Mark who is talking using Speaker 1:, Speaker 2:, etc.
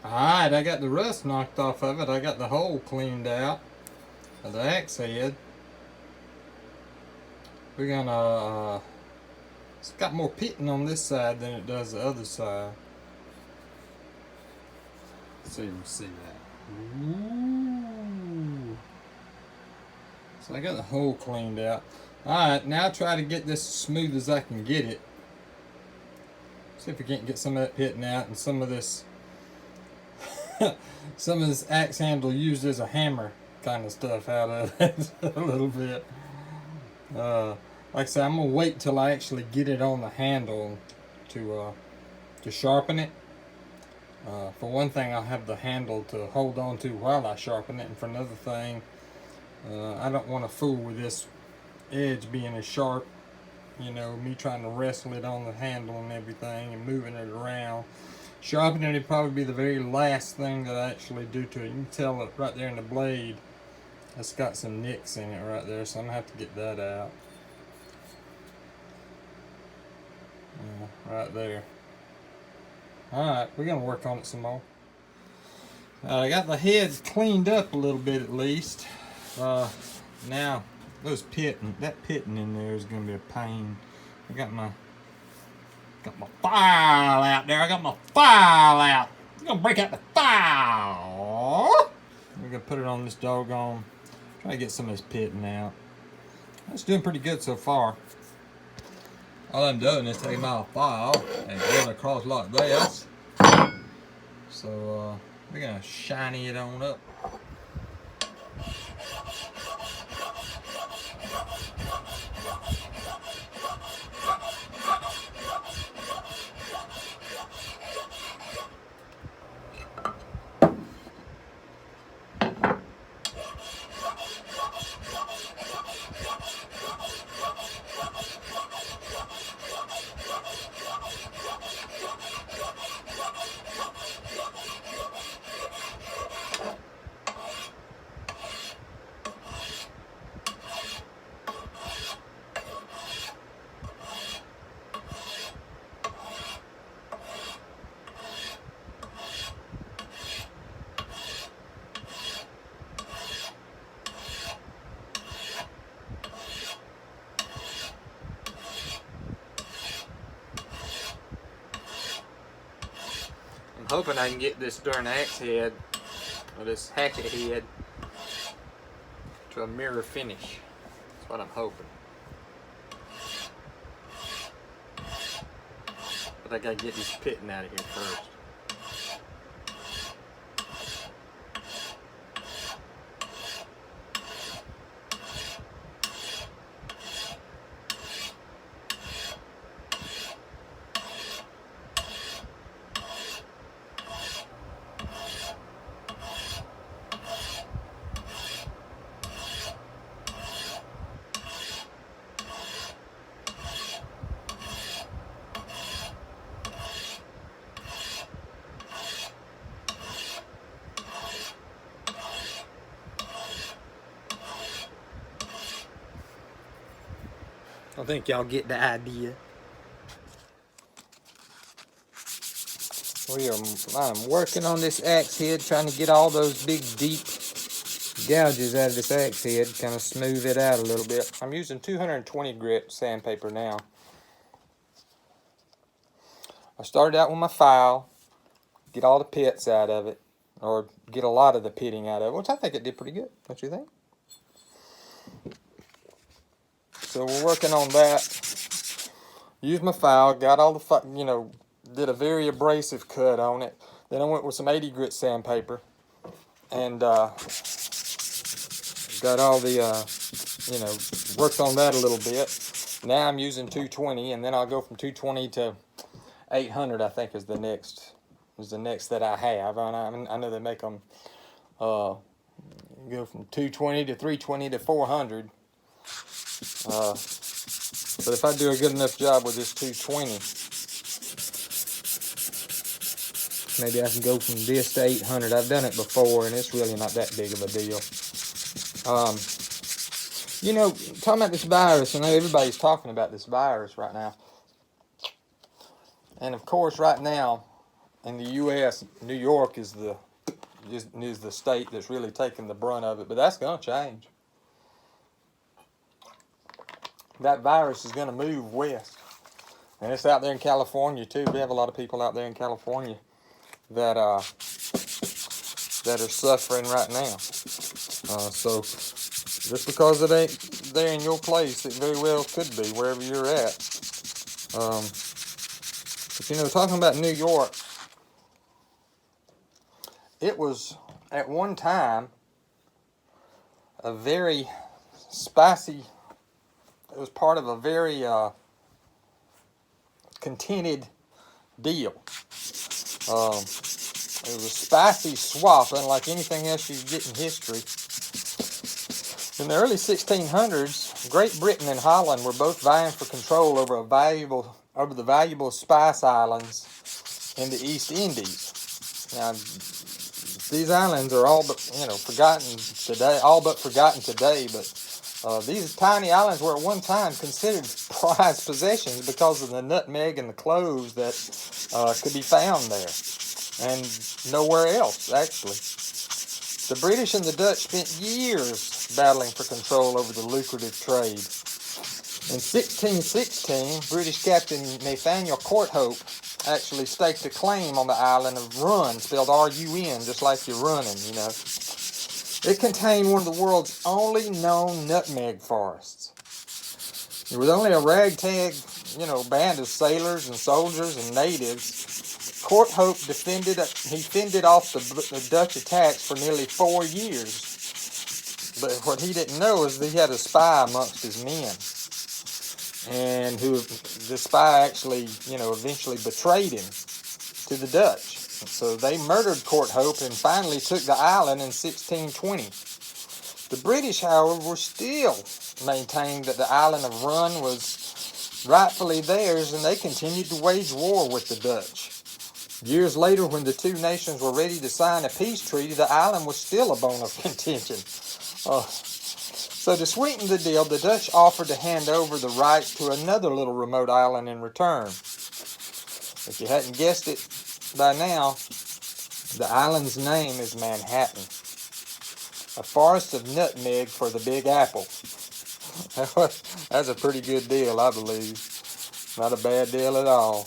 Speaker 1: Alright, I got the rust knocked off of it. I got the hole cleaned out of the axe head. We're gonna, it's got more pitting on this side than it does the other side. Let's see if you can see that. Ooh. So I got the hole cleaned out. Alright, now try to get this as smooth as I can get it. See if we can't get some of that pitting out and some of this some of this axe handle used as a hammer kind of stuff out of it a little bit. Like I said, I'm gonna wait till I actually get it on the handle to sharpen it. For one thing, I'll have the handle to hold on to while I sharpen it, and for another thing, I don't want to fool with this edge being as sharp. You know, me trying to wrestle it on the handle and everything and moving it around. Sharpening it would probably be the very last thing that I actually do to it. You can tell it right there in the blade. It's got some nicks in it right there, so I'm going to have to get that out. Right there. Alright, we're going to work on it some more. I got the heads cleaned up a little bit at least. Now, that pitting in there is going to be a pain. I got my file out there. I got my file out. I'm going to break out the file. We're going to put it on this doggone. Try to get some of this pitting out. It's doing pretty good so far. All I'm doing is taking my file and going across like this. So we're going to shiny it on up. I'm hoping I can get this darn axe head, or this hatchet head, to a mirror finish. That's what I'm hoping. But I gotta get this pitting out of here first. I think y'all get the idea. I'm working on this axe head, trying to get all those big deep gouges out of this axe head, kind of smooth it out a little bit. I'm using 220 grit sandpaper now. I started out with my file, get all the pits out of it, or get a lot of the pitting out of it, which I think it did pretty good, don't you think? So we're working on that. Used my file, got all the, did a very abrasive cut on it. Then I went with some 80 grit sandpaper and got all the, worked on that a little bit. Now I'm using 220, and then I'll go from 220 to 800. I think is the next that I have. I know they make them go from 220 to 320 to 400. But if I do a good enough job with this 220, maybe I can go from this to 800. I've done it before, and it's really not that big of a deal. Talking about this virus, I know everybody's talking about this virus right now. And of course, right now, in the U.S., New York is the state that's really taking the brunt of it, but that's going to change. That virus is going to move west, and it's out there in California too. We have a lot of people out there in California that are suffering right now. So just because it ain't there in your place, it very well could be wherever you're at. But you know, talking about New York, it was at one time a very spicy. It was part of a very contented deal. It was a spicy swap, unlike anything else you get in history. In the early 1600s, Great Britain and Holland were both vying for control over the valuable spice islands in the East Indies. Now, these islands are all but forgotten today. But these tiny islands were at one time considered prized possessions because of the nutmeg and the cloves that could be found there, and nowhere else actually. The British and the Dutch spent years battling for control over the lucrative trade. In 1616, British Captain Nathaniel Courthope actually staked a claim on the island of Run, spelled R-U-N, just like you're running, you know. It contained one of the world's only known nutmeg forests. There was only a ragtag, band of sailors and soldiers and natives. Courthope fended off the Dutch attacks for nearly 4 years. But what he didn't know is that he had a spy amongst his men, and the spy actually, eventually betrayed him to the Dutch. So they murdered Courthope and finally took the island in 1620. The British, however, were still maintained that the island of Run was rightfully theirs, and they continued to wage war with the Dutch. Years later, when the two nations were ready to sign a peace treaty, the island was still a bone of contention. So to sweeten the deal, the Dutch offered to hand over the rights to another little remote island in return. If you hadn't guessed it by now, the island's name is Manhattan, a forest of nutmeg for the Big Apple. That's a pretty good deal, I believe. Not a bad deal at all.